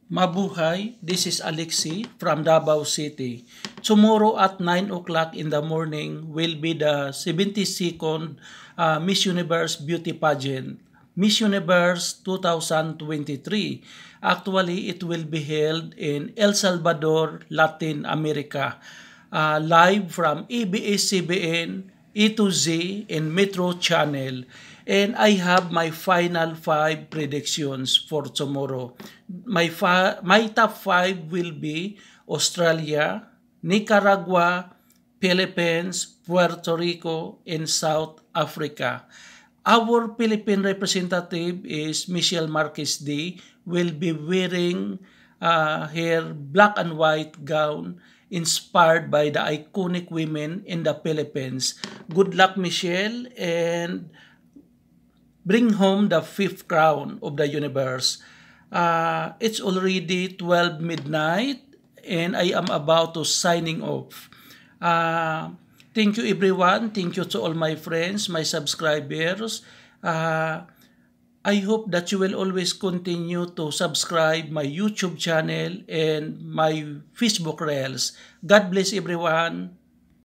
Mabuhay, this is Alexi from Davao City. Tomorrow at 9 o'clock in the morning will be the 72nd Miss Universe Beauty Pageant, Miss Universe 2023. Actually, it will be held in El Salvador, Latin America. Live from ABS-CBN, E to Z, and Metro Channel. And I have my final 5 predictions for tomorrow. My top 5 will be Australia, Nicaragua, Philippines, Puerto Rico, and South Africa. Our Philippine representative is Michelle Marquez D. Will be wearing her black and white gown inspired by the iconic women in the Philippines. Good luck, Michelle, and bring home the 5th crown of the universe. It's already 12 midnight and I am about to signing off. Thank you everyone. Thank you to all my friends, my subscribers. I hope that you will always continue to subscribe my YouTube channel and my Facebook Reels. God bless everyone.